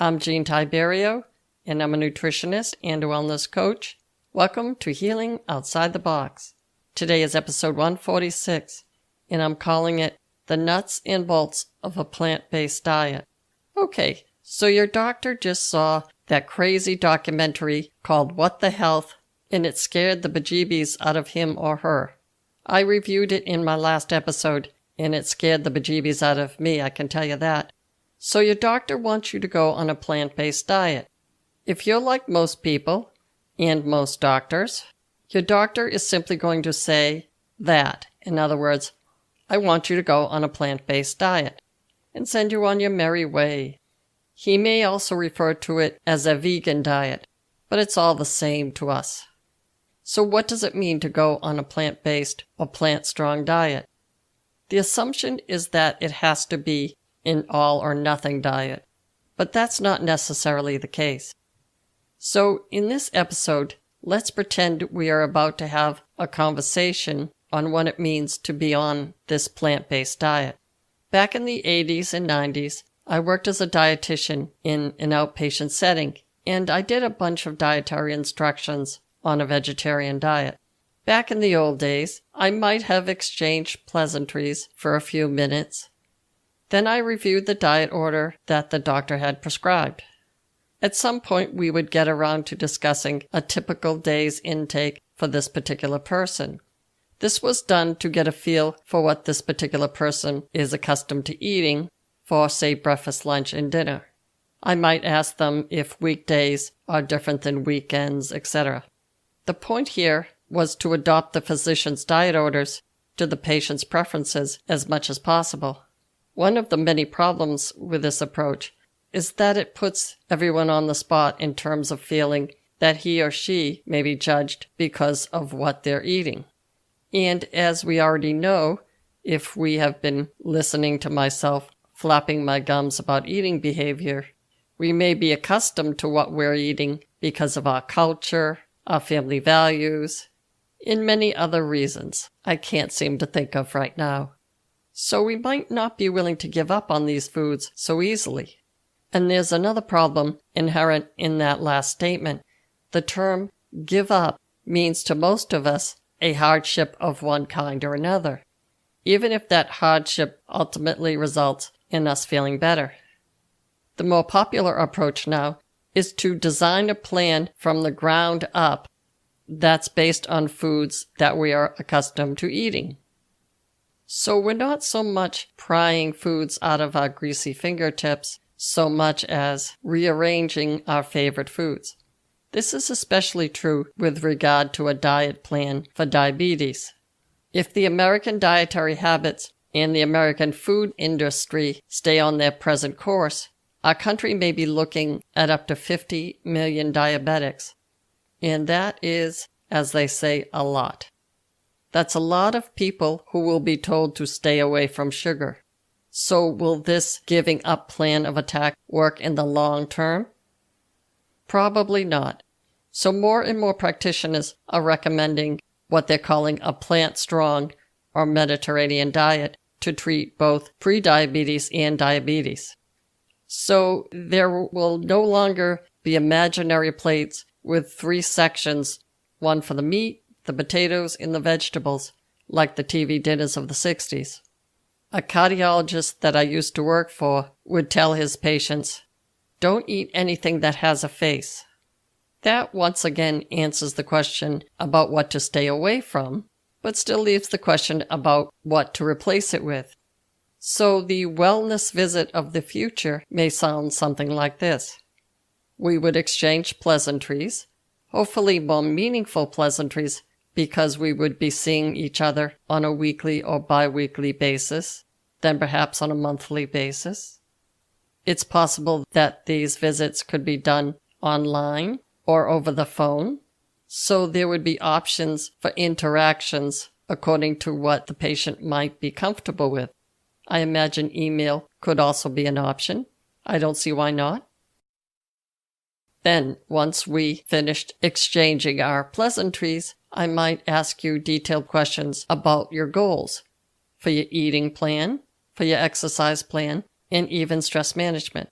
I'm Jean Tiberio, and I'm a nutritionist and a wellness coach. Welcome to Healing Outside the Box. Today is episode 146, and I'm calling it The Nuts and Bolts of a Plant-Based Diet. Okay, so your doctor just saw that crazy documentary called What the Health, and it scared the bejeebies out of him or her. I reviewed it in my last episode, and it scared the bejeebies out of me, I can tell you that. So your doctor wants you to go on a plant-based diet. If you're like most people, and most doctors, your doctor is simply going to say that. In other words, I want you to go on a plant-based diet, and send you on your merry way. He may also refer to it as a vegan diet, but it's all the same to us. So what does it mean to go on a plant-based or plant-strong diet? The assumption is that it has to be an all-or-nothing diet, but that's not necessarily the case. So in this episode, let's pretend we are about to have a conversation on what it means to be on this plant-based diet. Back in the 80s and 90s, I worked as a dietitian in an outpatient setting, and I did a bunch of dietary instructions on a vegetarian diet. Back in the old days, I might have exchanged pleasantries for a few minutes. Then I reviewed the diet order that the doctor had prescribed. At some point, we would get around to discussing a typical day's intake for this particular person. This was done to get a feel for what this particular person is accustomed to eating for, say, breakfast, lunch, and dinner. I might ask them if weekdays are different than weekends, etc. The point here was to adopt the physician's diet orders to the patient's preferences as much as possible. One of the many problems with this approach is that it puts everyone on the spot in terms of feeling that he or she may be judged because of what they're eating. And as we already know, if we have been listening to myself flapping my gums about eating behavior, we may be accustomed to what we're eating because of our culture, our family values, and many other reasons I can't seem to think of right now. So we might not be willing to give up on these foods so easily. And there's another problem inherent in that last statement. The term give up means to most of us a hardship of one kind or another, even if that hardship ultimately results in us feeling better. The more popular approach now is to design a plan from the ground up that's based on foods that we are accustomed to eating. So we're not so much prying foods out of our greasy fingertips so much as rearranging our favorite foods. This is especially true with regard to a diet plan for diabetes. If the American dietary habits and the American food industry stay on their present course, our country may be looking at up to 50 million diabetics. And that is, as they say, a lot. That's a lot of people who will be told to stay away from sugar. So will this giving up plan of attack work in the long term? Probably not. So more and more practitioners are recommending what they're calling a plant-strong or Mediterranean diet to treat both prediabetes and diabetes. So there will no longer be imaginary plates with 3 sections, one for the meat, the potatoes, and the vegetables, like the TV dinners of the 60s. A cardiologist that I used to work for would tell his patients, "Don't eat anything that has a face." That once again answers the question about what to stay away from, but still leaves the question about what to replace it with. So the wellness visit of the future may sound something like this. We would exchange pleasantries, hopefully more meaningful pleasantries, because we would be seeing each other on a weekly or bi-weekly basis, then perhaps on a monthly basis. It's possible that these visits could be done online or over the phone, so there would be options for interactions according to what the patient might be comfortable with. I imagine email could also be an option. I don't see why not. Then, once we finished exchanging our pleasantries, I might ask you detailed questions about your goals for your eating plan, for your exercise plan, and even stress management.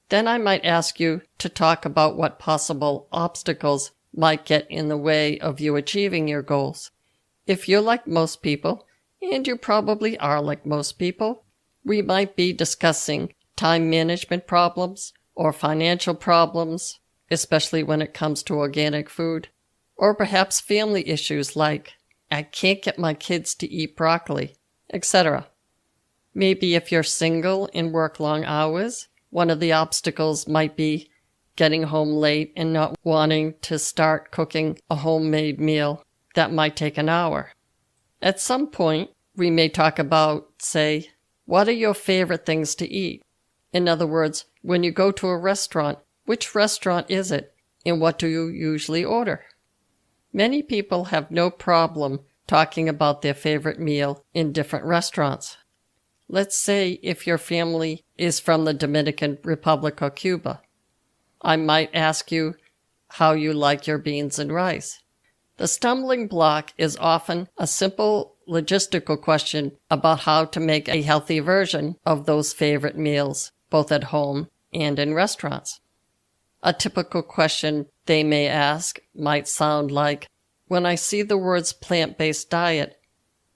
Then I might ask you to talk about what possible obstacles might get in the way of you achieving your goals. If you're like most people, and you probably are like most people, we might be discussing time management problems or financial problems, especially when it comes to organic food, or perhaps family issues like, I can't get my kids to eat broccoli, etc. Maybe if you're single and work long hours, one of the obstacles might be getting home late and not wanting to start cooking a homemade meal that might take an hour. At some point, we may talk about, say, what are your favorite things to eat? In other words, when you go to a restaurant, which restaurant is it, and what do you usually order? Many people have no problem talking about their favorite meal in different restaurants. Let's say if your family is from the Dominican Republic or Cuba. I might ask you how you like your beans and rice. The stumbling block is often a simple logistical question about how to make a healthy version of those favorite meals, both at home and in restaurants. A typical question they may ask might sound like, when I see the words plant-based diet,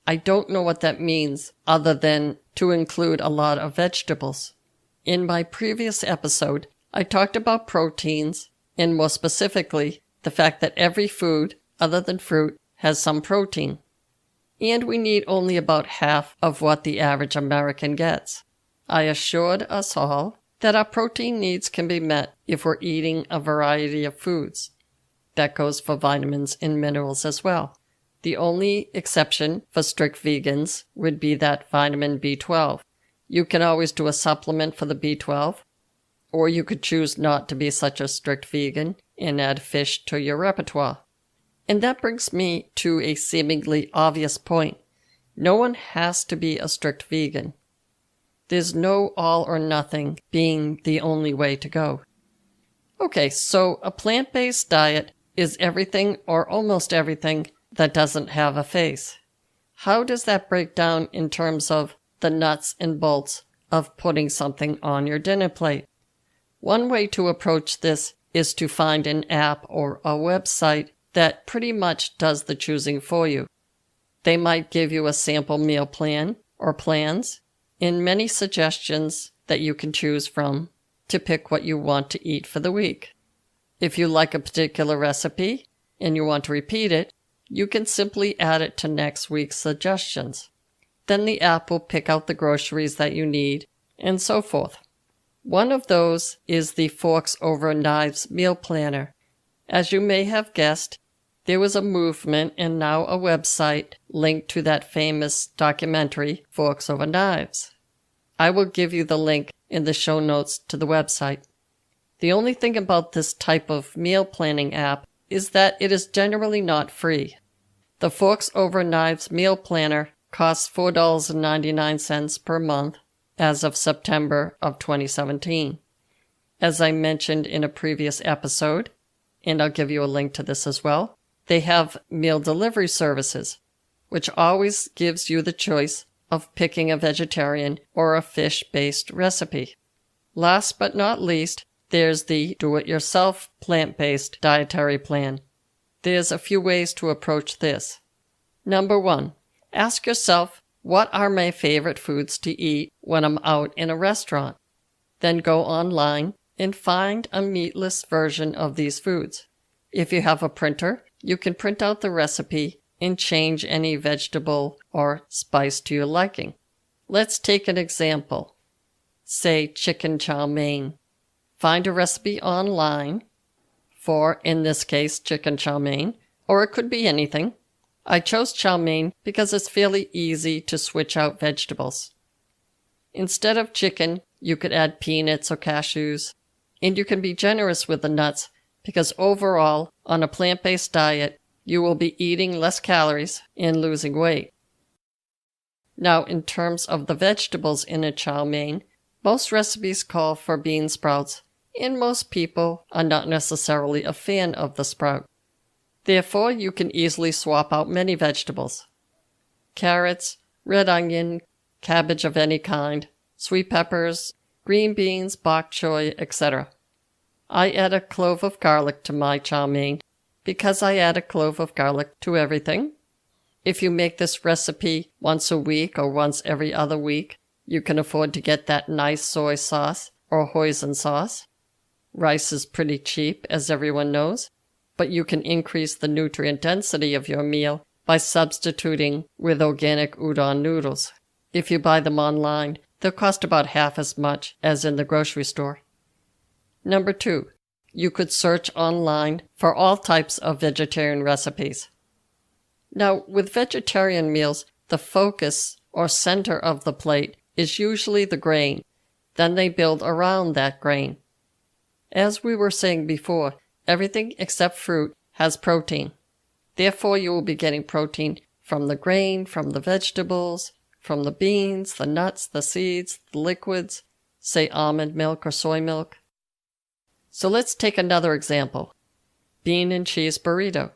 I don't know what that means other than to include a lot of vegetables. In my previous episode, I talked about proteins, and more specifically, the fact that every food, other than fruit, has some protein. And we need only about half of what the average American gets. I assured us all that our protein needs can be met if we're eating a variety of foods. That goes for vitamins and minerals as well. The only exception for strict vegans would be that vitamin B12. You can always do a supplement for the B12, or you could choose not to be such a strict vegan and add fish to your repertoire. And that brings me to a seemingly obvious point. No one has to be a strict vegan. There's no all or nothing being the only way to go. Okay, so a plant-based diet is everything or almost everything that doesn't have a face. How does that break down in terms of the nuts and bolts of putting something on your dinner plate? One way to approach this is to find an app or a website that pretty much does the choosing for you. They might give you a sample meal plan or plans and many suggestions that you can choose from to pick what you want to eat for the week. If you like a particular recipe and you want to repeat it, you can simply add it to next week's suggestions. Then the app will pick out the groceries that you need, and so forth. One of those is the Forks Over Knives meal planner. As you may have guessed, there was a movement and now a website linked to that famous documentary, Forks Over Knives. I will give you the link in the show notes to the website. The only thing about this type of meal planning app is that it is generally not free. The Forks Over Knives meal planner costs $4.99 per month as of September of 2017. As I mentioned in a previous episode, and I'll give you a link to this as well, they have meal delivery services, which always gives you the choice of picking a vegetarian or a fish-based recipe. Last but not least, there's the do-it-yourself plant-based dietary plan. There's a few ways to approach this. Number 1, ask yourself, what are my favorite foods to eat when I'm out in a restaurant? Then go online and find a meatless version of these foods. If you have a printer, you can print out the recipe and change any vegetable or spice to your liking. Let's take an example. Say chicken chow mein. Find a recipe online for, in this case, chicken chow mein, or it could be anything. I chose chow mein because it's fairly easy to switch out vegetables. Instead of chicken, you could add peanuts or cashews, and you can be generous with the nuts because overall, on a plant-based diet, you will be eating less calories and losing weight. Now, in terms of the vegetables in a chow mein, most recipes call for bean sprouts, and most people are not necessarily a fan of the sprout. Therefore, you can easily swap out many vegetables. Carrots, red onion, cabbage of any kind, sweet peppers, green beans, bok choy, etc. I add a clove of garlic to my chow mein because I add a clove of garlic to everything. If you make this recipe once a week or once every other week, you can afford to get that nice soy sauce or hoisin sauce. Rice is pretty cheap, as everyone knows, but you can increase the nutrient density of your meal by substituting with organic udon noodles. If you buy them online, they'll cost about half as much as in the grocery store. Number 2, you could search online for all types of vegetarian recipes. Now, with vegetarian meals, the focus or center of the plate is usually the grain. Then they build around that grain. As we were saying before, everything except fruit has protein. Therefore, you will be getting protein from the grain, from the vegetables, from the beans, the nuts, the seeds, the liquids, say almond milk or soy milk. So let's take another example. Bean and cheese burrito.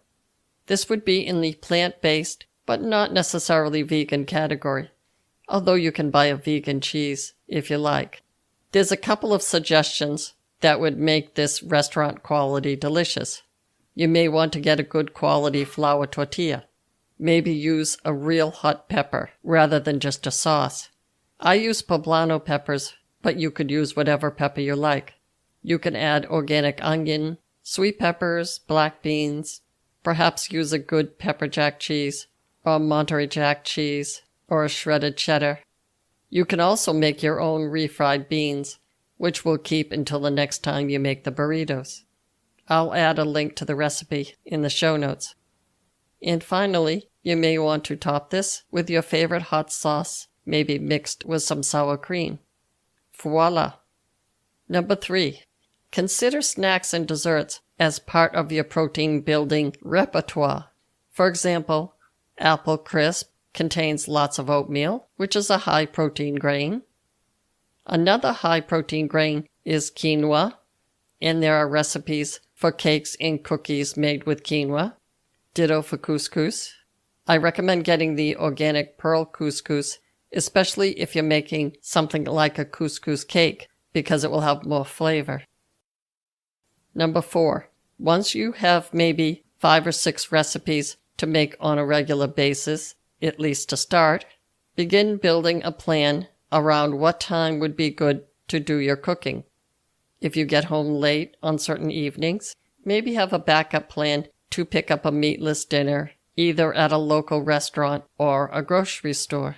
This would be in the plant-based, but not necessarily vegan category, although you can buy a vegan cheese if you like. There's a couple of suggestions that would make this restaurant quality delicious. You may want to get a good quality flour tortilla. Maybe use a real hot pepper rather than just a sauce. I use poblano peppers, but you could use whatever pepper you like. You can add organic onion, sweet peppers, black beans, perhaps use a good pepper jack cheese, or Monterey Jack cheese, or a shredded cheddar. You can also make your own refried beans, which will keep until the next time you make the burritos. I'll add a link to the recipe in the show notes. And finally, you may want to top this with your favorite hot sauce, maybe mixed with some sour cream. Voila! Number 3, consider snacks and desserts as part of your protein-building repertoire. For example, apple crisp contains lots of oatmeal, which is a high-protein grain. Another high-protein grain is quinoa, and there are recipes for cakes and cookies made with quinoa. Ditto for couscous. I recommend getting the organic pearl couscous, especially if you're making something like a couscous cake, because it will have more flavor. Number 4, once you have maybe 5 or 6 recipes to make on a regular basis, at least to start, begin building a plan around what time would be good to do your cooking. If you get home late on certain evenings, maybe have a backup plan to pick up a meatless dinner, either at a local restaurant or a grocery store.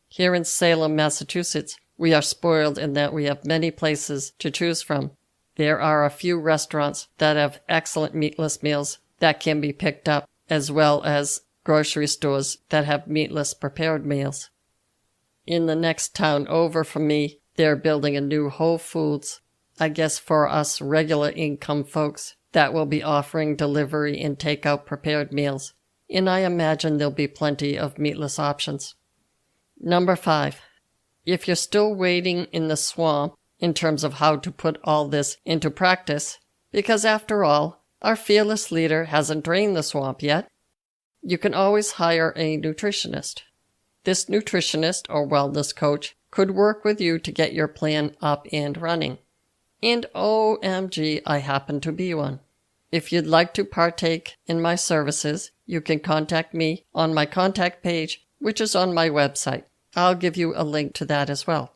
Here in Salem, Massachusetts, we are spoiled in that we have many places to choose from. There are a few restaurants that have excellent meatless meals that can be picked up, as well as grocery stores that have meatless prepared meals. In the next town over from me, they're building a new Whole Foods, I guess for us regular income folks, that will be offering delivery and takeout prepared meals, and I imagine there'll be plenty of meatless options. Number 5, if you're still wading in the swamp in terms of how to put all this into practice, because after all, our fearless leader hasn't drained the swamp yet, you can always hire a nutritionist. This nutritionist or wellness coach could work with you to get your plan up and running. And OMG, I happen to be one. If you'd like to partake in my services, you can contact me on my contact page, which is on my website. I'll give you a link to that as well.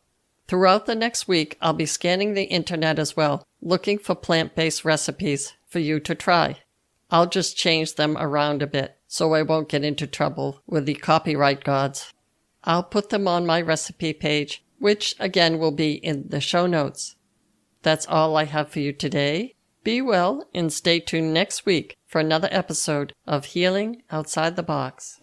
Throughout the next week, I'll be scanning the internet as well, looking for plant-based recipes for you to try. I'll just change them around a bit, so I won't get into trouble with the copyright gods. I'll put them on my recipe page, which again will be in the show notes. That's all I have for you today. Be well and stay tuned next week for another episode of Healing Outside the Box.